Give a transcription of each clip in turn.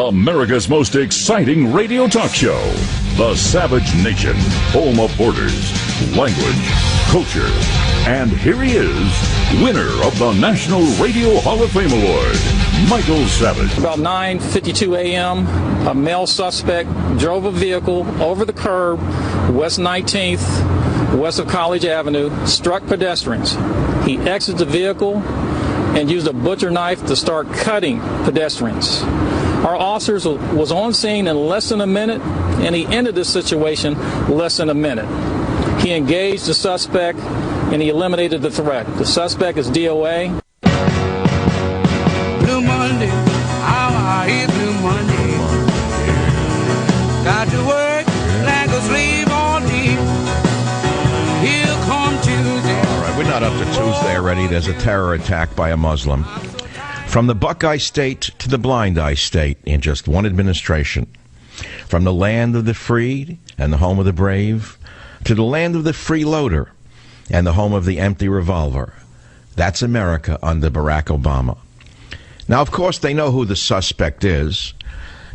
America's most exciting radio talk show. The Savage Nation, home of borders, language, culture. And here he is, winner of the National Radio Hall of Fame Award, Michael Savage. About 9:52 a.m., a male suspect drove a vehicle over the curb, West 19th, west of College Avenue, struck pedestrians. He exited the vehicle and used a butcher knife to start cutting pedestrians. Our officers was on scene in less than a minute, and he ended the situation less than a minute. He engaged the suspect, and he eliminated the threat. The suspect is DOA. Blue Monday, how I hate Blue Monday. Got to work like a slave all day. Here come Tuesday. All right, we're not up to Tuesday already. There's a terror attack by a Muslim. From the Buckeye State to the Blind Eye State in just one administration. From the land of the free and the home of the brave to the land of the freeloader and the home of the empty revolver. That's America under Barack Obama. Now, of course, they know who the suspect is.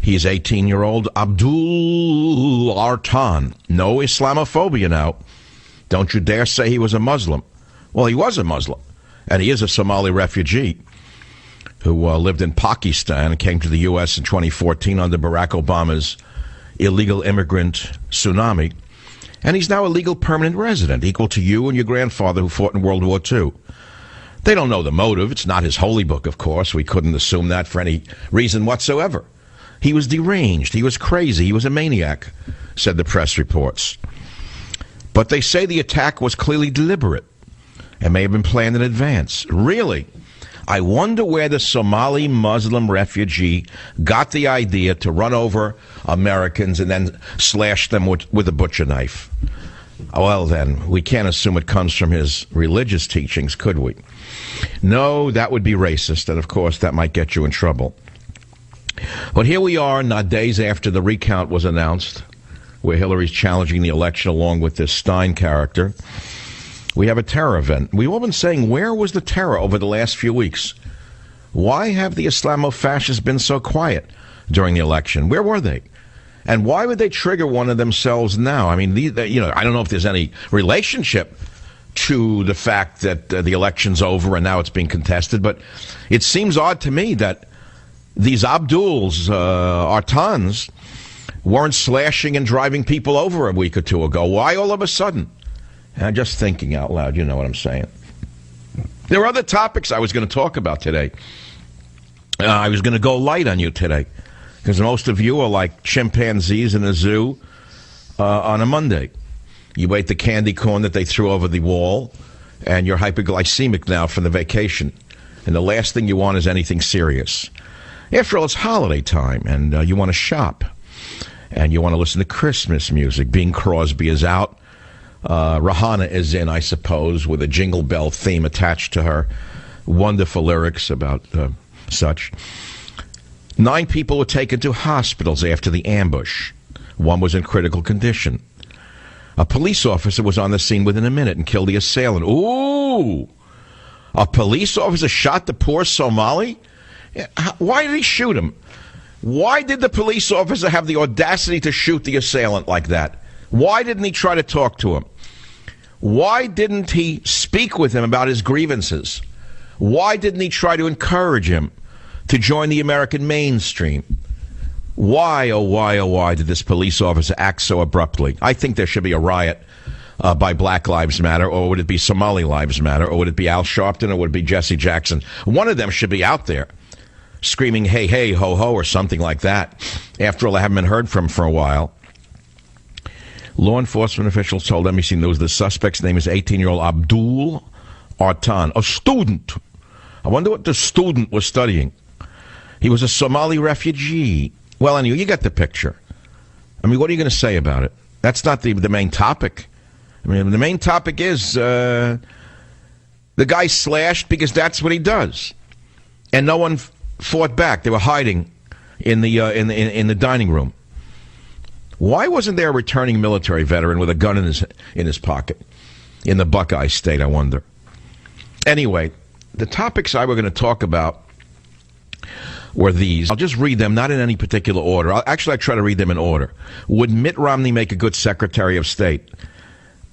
He's 18-year-old Abdul Artan. No Islamophobia now. Don't you dare say he was a Muslim. Well, he was a Muslim, and he is a Somali refugee who lived in Pakistan and came to the U.S. in 2014 under Barack Obama's illegal immigrant tsunami. And he's now a legal permanent resident, equal to you and your grandfather who fought in World War II. They don't know the motive. It's not his holy book, of course. We couldn't assume that for any reason whatsoever. He was deranged. He was crazy. He was a maniac, said the press reports. But they say the attack was clearly deliberate and may have been planned in advance. Really? I wonder where the Somali Muslim refugee got the idea to run over Americans and then slash them with a butcher knife. Well, then, we can't assume it comes from his religious teachings, could we? No, that would be racist, and of course that might get you in trouble. But here we are, not days after the recount was announced, where Hillary's challenging the election along with this Stein character. We have a terror event. We've all been saying, where was the terror over the last few weeks? Why have the Islamo-fascists been so quiet during the election? Where were they? And why would they trigger one of themselves now? I mean, I don't know if there's any relationship to the fact that the election's over and now it's being contested, but it seems odd to me that these Abduls, Artans, weren't slashing and driving people over a week or two ago. Why all of a sudden? And I'm just thinking out loud, you know what I'm saying. There are other topics I was going to talk about today. I was going to go light on you today, because most of you are like chimpanzees in a zoo on a Monday. You ate the candy corn that they threw over the wall, and you're hyperglycemic now from the vacation. And the last thing you want is anything serious. After all, it's holiday time, and you want to shop. And you want to listen to Christmas music. Bing Crosby is out. Rihanna is in, I suppose, with a Jingle Bell theme attached to her. Wonderful lyrics about such. 9 people were taken to hospitals after the ambush. 1 was in critical condition. A police officer was on the scene within a minute and killed the assailant. Ooh! A police officer shot the poor Somali? Why did he shoot him? Why did the police officer have the audacity to shoot the assailant like that? Why didn't he try to talk to him? Why didn't he speak with him about his grievances? Why didn't he try to encourage him to join the American mainstream? Why, oh why did this police officer act so abruptly? I think there should be a riot by Black Lives Matter, or would it be Somali Lives Matter, or would it be Al Sharpton, or would it be Jesse Jackson? One of them should be out there screaming, hey, hey, ho, ho, or something like that. After all, I haven't been heard from for a while. Law enforcement officials told NBC News the suspect's name is 18-year-old Abdul Artan, a student. I wonder what the student was studying. He was a Somali refugee. Well, anyway, you get the picture. I mean, what are you going to say about it? That's not the main topic. I mean, the main topic is the guy slashed because that's what he does. And no one fought back. They were hiding in the dining room. Why wasn't there a returning military veteran with a gun in his pocket in the Buckeye State, I wonder? Anyway, the topics I were going to talk about were these. I'll just read them, not in any particular order. I try to read them in order. Would Mitt Romney make a good Secretary of State?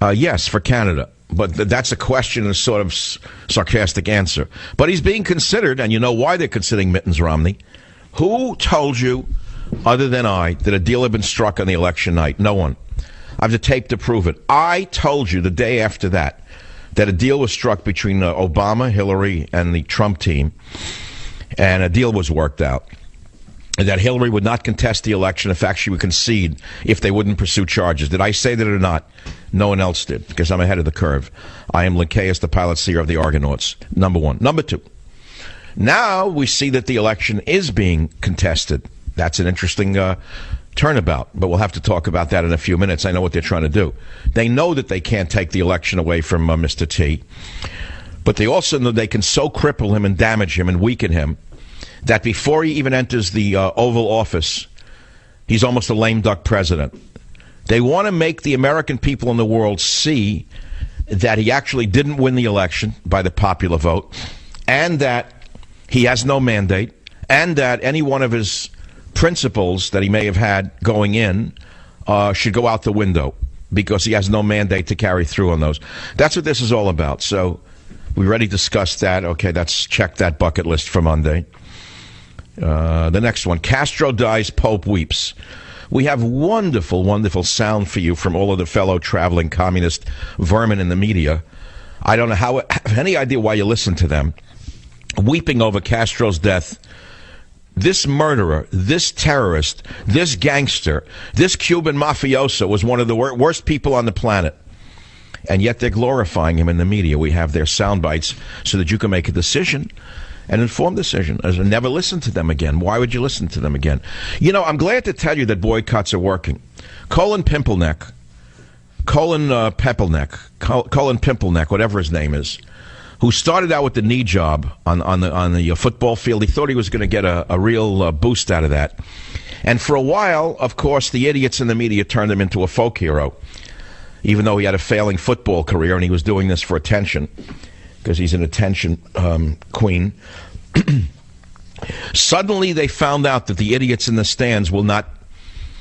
Yes, for Canada. But that's a question and a sort of sarcastic answer. But he's being considered, and you know why they're considering Mittens Romney. Who told you, other than I, that a deal had been struck on the election night? No one. I have the tape to prove it. I told you the day after that a deal was struck between Obama, Hillary, and the Trump team, and a deal was worked out. And that Hillary would not contest the election. In fact, she would concede if they wouldn't pursue charges. Did I say that or not? No one else did, because I'm ahead of the curve. I am Lincaeus, the pilot seer of the Argonauts, number one. Number two, now we see that the election is being contested. That's an interesting turnabout, but we'll have to talk about that in a few minutes. I know what they're trying to do. They know that they can't take the election away from Mr. T, but they also know they can so cripple him and damage him and weaken him that before he even enters the Oval Office, he's almost a lame duck president. They want to make the American people in the world see that he actually didn't win the election by the popular vote, and that he has no mandate, and that any one of his principles that he may have had going in should go out the window because he has no mandate to carry through on those. That's what this is all about. So we already discussed that. Okay, let's check that bucket list for Monday. The next one, Castro dies, Pope weeps. We have wonderful, wonderful sound for you from all of the fellow traveling communist vermin in the media. I don't have any idea why you listen to them. Weeping over Castro's death. This murderer, this terrorist, this gangster, this Cuban mafioso was one of the worst people on the planet. And yet they're glorifying him in the media. We have their sound bites so that you can make a decision, an informed decision. Never listen to them again. Why would you listen to them again? You know, I'm glad to tell you that boycotts are working. Colin Pimpleneck, whatever his name is, who started out with the knee job on the football field. He thought he was going to get a real boost out of that. And for a while, of course, the idiots in the media turned him into a folk hero, even though he had a failing football career and he was doing this for attention, because he's an attention queen. Suddenly they found out that the idiots in the stands will not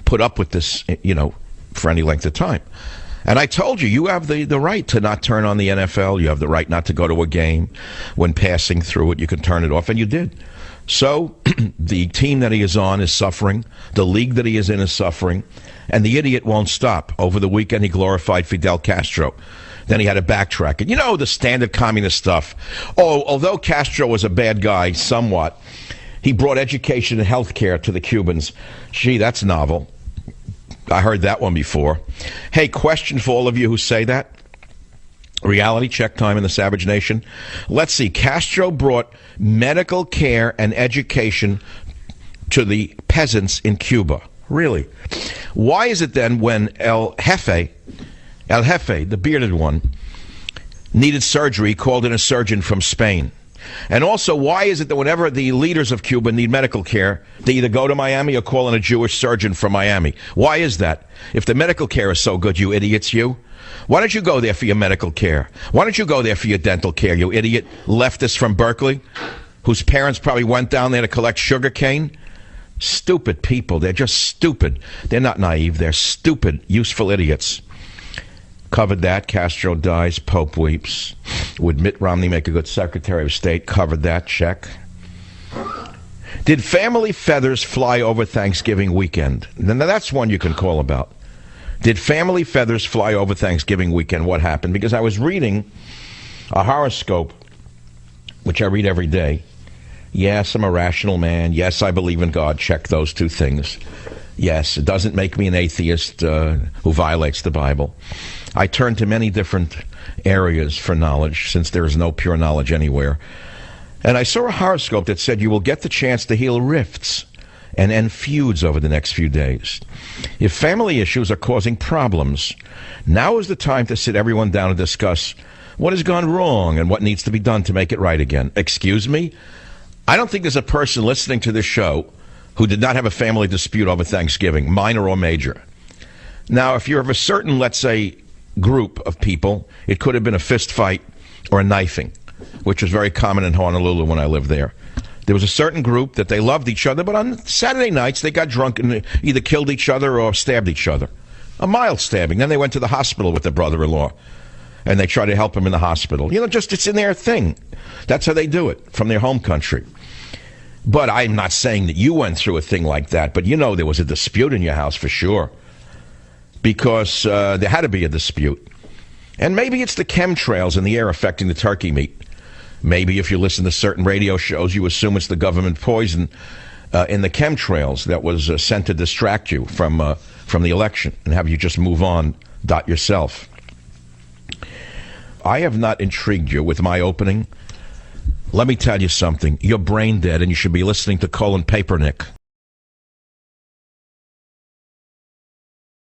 put up with this, for any length of time. And I told you, you have the right to not turn on the NFL. You have the right not to go to a game. When passing through it, you can turn it off, and you did. So the team that he is on is suffering. The league that he is in is suffering. And the idiot won't stop. Over the weekend, he glorified Fidel Castro. Then he had to backtrack it. You know, the standard communist stuff. Oh, although Castro was a bad guy somewhat, he brought education and health care to the Cubans. Gee, that's novel. I heard that one before. Hey, question for all of you who say that. Reality check time in the Savage Nation. Let's see. Castro brought medical care and education to the peasants in Cuba. Really? Why is it then when El Jefe, the bearded one, needed surgery, he called in a surgeon from Spain? And also, why is it that whenever the leaders of Cuba need medical care, they either go to Miami or call in a Jewish surgeon from Miami? Why is that? If the medical care is so good, you idiots, you. Why don't you go there for your medical care? Why don't you go there for your dental care, you idiot leftist from Berkeley, whose parents probably went down there to collect sugar cane? Stupid people. They're just stupid. They're not naive. They're stupid, useful idiots. Covered that. Castro dies. Pope weeps. Would Mitt Romney make a good Secretary of State? Covered that. Check. Did family feathers fly over Thanksgiving weekend? Now that's one you can call about. Did family feathers fly over Thanksgiving weekend? What happened? Because I was reading a horoscope, which I read every day. Yes, I'm a rational man. Yes, I believe in God. Check those two things. Yes, it doesn't make me an atheist who violates the Bible. I turn to many different areas for knowledge, since there is no pure knowledge anywhere. And I saw a horoscope that said you will get the chance to heal rifts and end feuds over the next few days. If family issues are causing problems, now is the time to sit everyone down and discuss what has gone wrong and what needs to be done to make it right again. Excuse me? I don't think there's a person listening to this show who did not have a family dispute over Thanksgiving, minor or major. Now, if you're of a certain, let's say, group of people, it could have been a fist fight or a knifing, which was very common in Honolulu when I lived there. There was a certain group that they loved each other, but on Saturday nights they got drunk and either killed each other or stabbed each other. A mild stabbing. Then they went to the hospital with their brother-in-law, and they tried to help him in the hospital. Just it's in their thing. That's how they do it, from their home country. But I'm not saying that you went through a thing like that, but there was a dispute in your house for sure. Because there had to be a dispute. And maybe it's the chemtrails in the air affecting the turkey meat. Maybe if you listen to certain radio shows, you assume it's the government poison in the chemtrails that was sent to distract you from the election and have you just move on, dot yourself. I have not intrigued you with my opening. Let me tell you something. You're brain dead and you should be listening to Colin Kapernick.